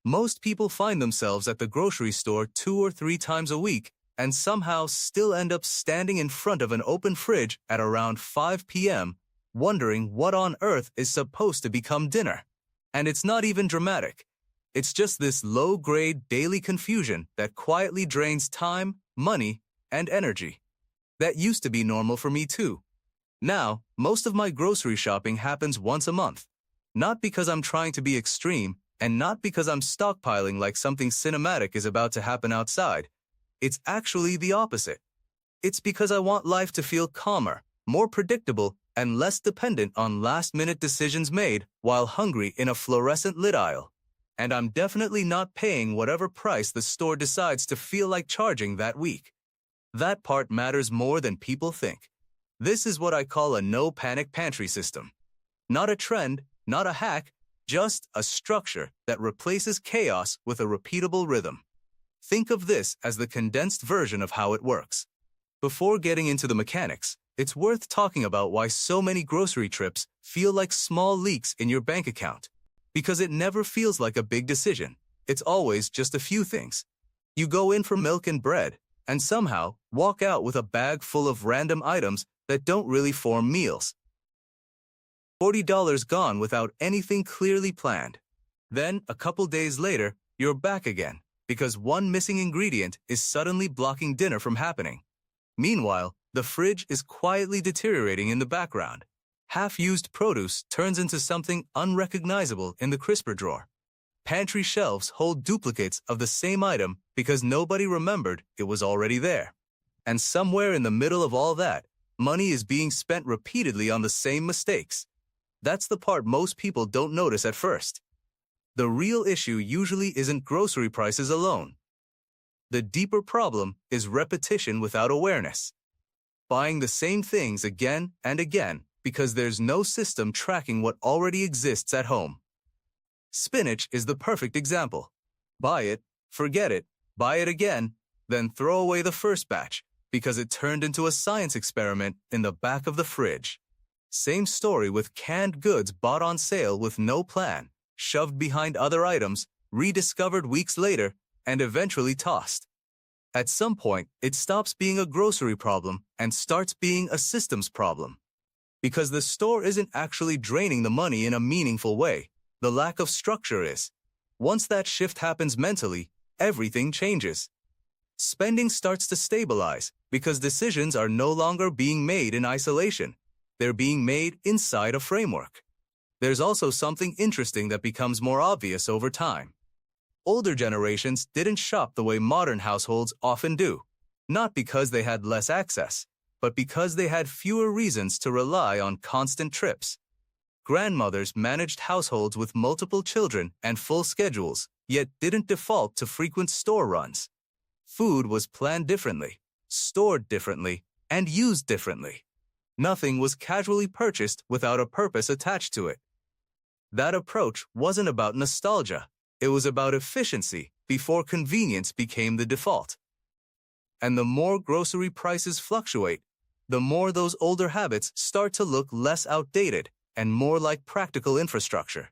Most people find themselves at the grocery store 2 or 3 times a week and somehow still end up standing in front of an open fridge at around 5 p.m., wondering what on earth is supposed to become dinner. And it's not even dramatic. It's just this low-grade daily confusion that quietly drains time, money, and energy. That used to be normal for me too. Now, most of my grocery shopping happens once a month. Not because I'm trying to be extreme, and not because I'm stockpiling like something cinematic is about to happen outside. It's actually the opposite. It's because I want life to feel calmer, more predictable, and less dependent on last-minute decisions made while hungry in a fluorescent lit aisle. And I'm definitely not paying whatever price the store decides to feel like charging that week. That part matters more than people think. This is what I call a no panic pantry system. Not a trend, not a hack, just a structure that replaces chaos with a repeatable rhythm. Think of this as the condensed version of how it works. Before getting into the mechanics, it's worth talking about why so many grocery trips feel like small leaks in your bank account. Because it never feels like a big decision. It's always just a few things. You go in for milk and bread, and somehow walk out with a bag full of random items that don't really form meals. $40 gone without anything clearly planned. Then, a couple days later, you're back again, because one missing ingredient is suddenly blocking dinner from happening. Meanwhile, the fridge is quietly deteriorating in the background. Half-used produce turns into something unrecognizable in the crisper drawer. Pantry shelves hold duplicates of the same item because nobody remembered it was already there. And somewhere in the middle of all that, money is being spent repeatedly on the same mistakes. That's the part most people don't notice at first. The real issue usually isn't grocery prices alone. The deeper problem is repetition without awareness. Buying the same things again and again because there's no system tracking what already exists at home. Spinach is the perfect example. Buy it, forget it, buy it again, then throw away the first batch because it turned into a science experiment in the back of the fridge. Same story with canned goods bought on sale with no plan, shoved behind other items, rediscovered weeks later, and eventually tossed. At some point, it stops being a grocery problem and starts being a systems problem. Because the store isn't actually draining the money in a meaningful way, the lack of structure is. Once that shift happens mentally, everything changes. Spending starts to stabilize because decisions are no longer being made in isolation. They're being made inside a framework. There's also something interesting that becomes more obvious over time. Older generations didn't shop the way modern households often do, not because they had less access, but because they had fewer reasons to rely on constant trips. Grandmothers managed households with multiple children and full schedules, yet didn't default to frequent store runs. Food was planned differently, stored differently, and used differently. Nothing was casually purchased without a purpose attached to it. That approach wasn't about nostalgia. It was about efficiency before convenience became the default. And the more grocery prices fluctuate, the more those older habits start to look less outdated and more like practical infrastructure.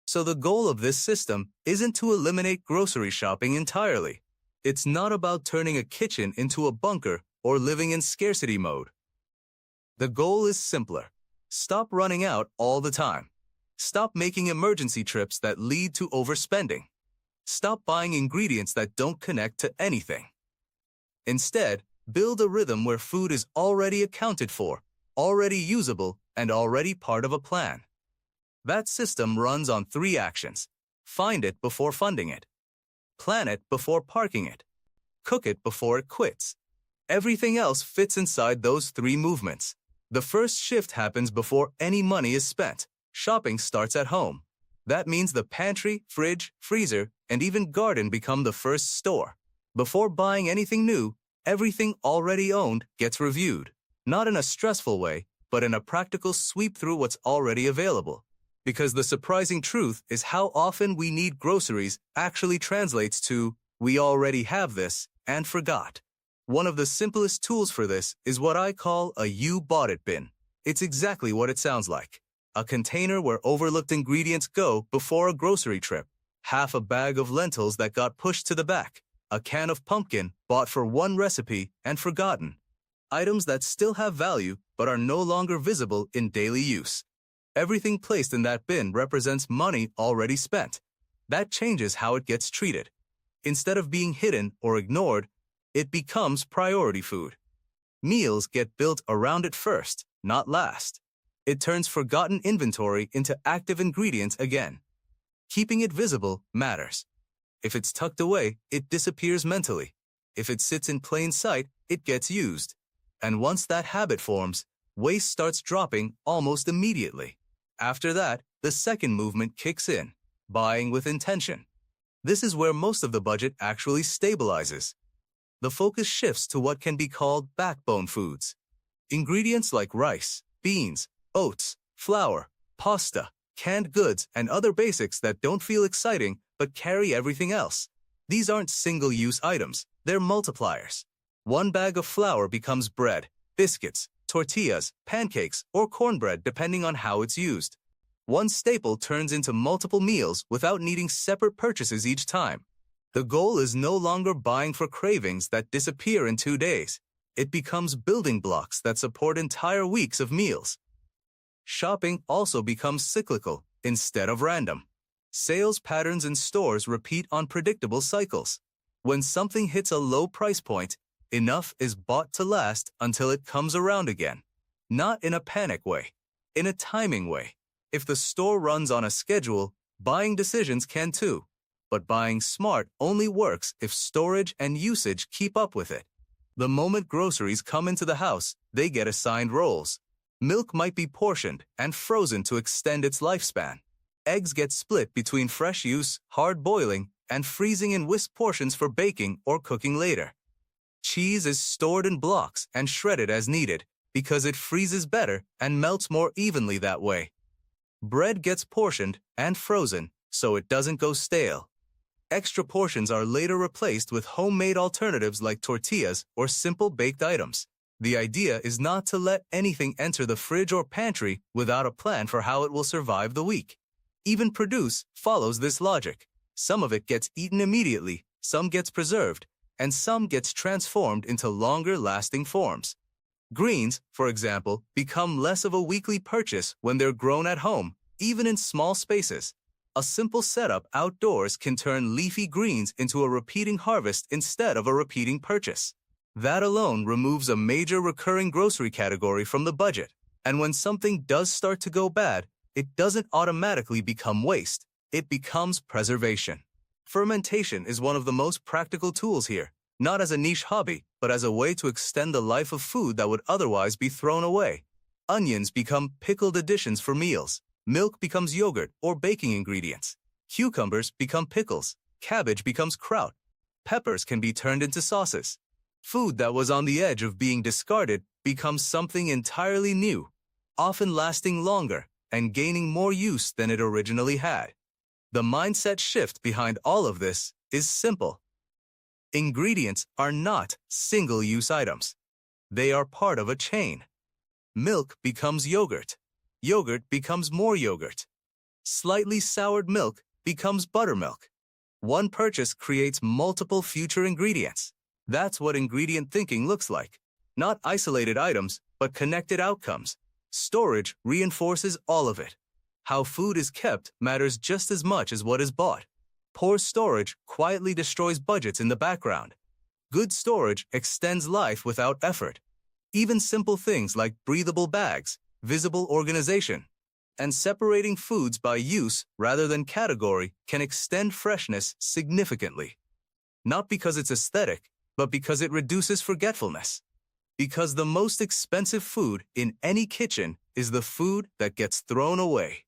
So the goal of this system isn't to eliminate grocery shopping entirely. It's not about turning a kitchen into a bunker or living in scarcity mode. The goal is simpler. Stop running out all the time. Stop making emergency trips that lead to overspending. Stop buying ingredients that don't connect to anything. Instead, build a rhythm where food is already accounted for, already usable, and already part of a plan. That system runs on 3 actions. Find it before funding it. Plan it before parking it. Cook it before it quits. Everything else fits inside those 3 movements. The first shift happens before any money is spent. Shopping starts at home. That means the pantry, fridge, freezer, and even garden become the first store. Before buying anything new, everything already owned gets reviewed. Not in a stressful way, but in a practical sweep through what's already available. Because the surprising truth is how often we need groceries actually translates to, we already have this, and forgot. One of the simplest tools for this is what I call a you bought it bin. It's exactly what it sounds like. A container where overlooked ingredients go before a grocery trip. half a bag of lentils that got pushed to the back, a can of pumpkin bought for one recipe and forgotten. Items that still have value but are no longer visible in daily use. Everything placed in that bin represents money already spent. That changes how it gets treated. Instead of being hidden or ignored, it becomes priority food. Meals get built around it first, not last. It turns forgotten inventory into active ingredients again. Keeping it visible matters. If it's tucked away, it disappears mentally. If it sits in plain sight, it gets used. And once that habit forms, waste starts dropping almost immediately. After that, the second movement kicks in, buying with intention. This is where most of the budget actually stabilizes. The focus shifts to what can be called backbone foods. Ingredients like rice, beans, oats, flour, pasta, canned goods, and other basics that don't feel exciting but carry everything else. These aren't single-use items, they're multipliers. One bag of flour becomes bread, biscuits, tortillas, pancakes, or cornbread depending on how it's used. One staple turns into multiple meals without needing separate purchases each time. The goal is no longer buying for cravings that disappear in 2 days. It becomes building blocks that support entire weeks of meals. Shopping also becomes cyclical instead of random. Sales patterns in stores repeat on predictable cycles. When something hits a low price point, enough is bought to last until it comes around again. Not in a panic way, in a timing way. If the store runs on a schedule, buying decisions can too. But buying smart only works if storage and usage keep up with it. The moment groceries come into the house, they get assigned roles. Milk might be portioned and frozen to extend its lifespan. Eggs get split between fresh use, hard boiling, and freezing in whisk portions for baking or cooking later. Cheese is stored in blocks and shredded as needed because it freezes better and melts more evenly that way. Bread gets portioned and frozen so it doesn't go stale. Extra portions are later replaced with homemade alternatives like tortillas or simple baked items. The idea is not to let anything enter the fridge or pantry without a plan for how it will survive the week. Even produce follows this logic. Some of it gets eaten immediately, some gets preserved, and some gets transformed into longer-lasting forms. Greens, for example, become less of a weekly purchase when they're grown at home, even in small spaces. A simple setup outdoors can turn leafy greens into a repeating harvest instead of a repeating purchase. That alone removes a major recurring grocery category from the budget. And when something does start to go bad, it doesn't automatically become waste. It becomes preservation. Fermentation is one of the most practical tools here, not as a niche hobby, but as a way to extend the life of food that would otherwise be thrown away. Onions become pickled additions for meals. Milk becomes yogurt or baking ingredients. Cucumbers become pickles. Cabbage becomes kraut. Peppers can be turned into sauces. Food that was on the edge of being discarded becomes something entirely new, often lasting longer and gaining more use than it originally had. The mindset shift behind all of this is simple. Ingredients are not single-use items. They are part of a chain. Milk becomes yogurt. Yogurt becomes more yogurt. Slightly soured milk becomes buttermilk. One purchase creates multiple future ingredients. That's what ingredient thinking looks like. Not isolated items, but connected outcomes. Storage reinforces all of it. How food is kept matters just as much as what is bought. Poor storage quietly destroys budgets in the background. Good storage extends life without effort. Even simple things like breathable bags, visible organization, and separating foods by use rather than category can extend freshness significantly. Not because it's aesthetic, but because it reduces forgetfulness. Because the most expensive food in any kitchen is the food that gets thrown away.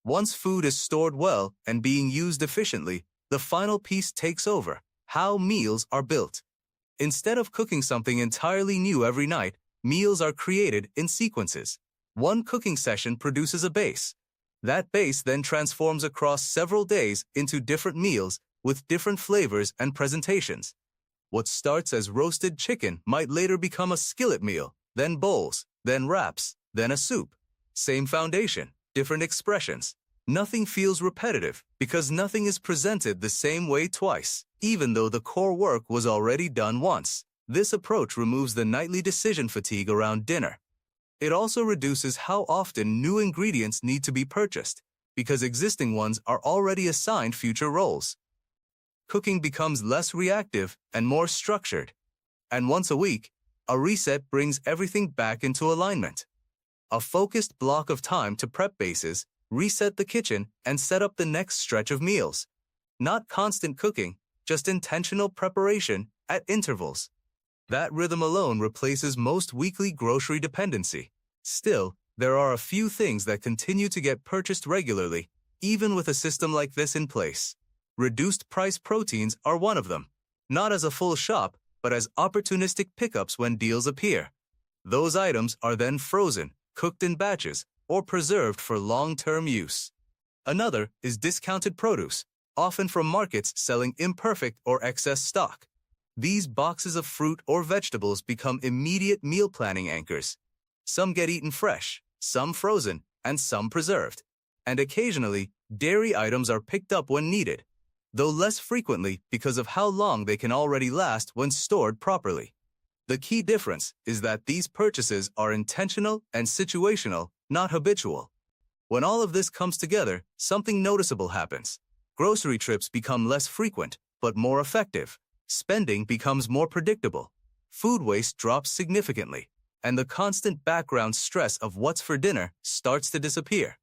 Once food is stored well and being used efficiently, the final piece takes over: how meals are built. Instead of cooking something entirely new every night, meals are created in sequences. One cooking session produces a base. That base then transforms across several days into different meals with different flavors and presentations. What starts as roasted chicken might later become a skillet meal, then bowls, then wraps, then a soup. Same foundation, different expressions. Nothing feels repetitive because nothing is presented the same way twice, even though the core work was already done once. This approach removes the nightly decision fatigue around dinner. It also reduces how often new ingredients need to be purchased, because existing ones are already assigned future roles. Cooking becomes less reactive and more structured. And once a week, a reset brings everything back into alignment. A focused block of time to prep bases, reset the kitchen, and set up the next stretch of meals. Not constant cooking, just intentional preparation at intervals. That rhythm alone replaces most weekly grocery dependency. Still, there are a few things that continue to get purchased regularly, even with a system like this in place. Reduced price proteins are one of them. Not as a full shop, but as opportunistic pickups when deals appear. Those items are then frozen, cooked in batches, or preserved for long-term use. Another is discounted produce, often from markets selling imperfect or excess stock. These boxes of fruit or vegetables become immediate meal planning anchors. Some get eaten fresh, some frozen, and some preserved. And occasionally, dairy items are picked up when needed, though less frequently because of how long they can already last when stored properly. The key difference is that these purchases are intentional and situational, not habitual. When all of this comes together, something noticeable happens. Grocery trips become less frequent, but more effective. Spending becomes more predictable. Food waste drops significantly, and the constant background stress of what's for dinner starts to disappear.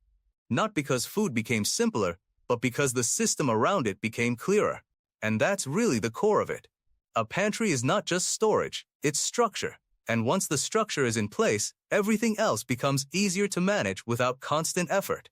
Not because food became simpler, but because the system around it became clearer. And that's really the core of it. A pantry is not just storage, it's structure. And once the structure is in place, everything else becomes easier to manage without constant effort.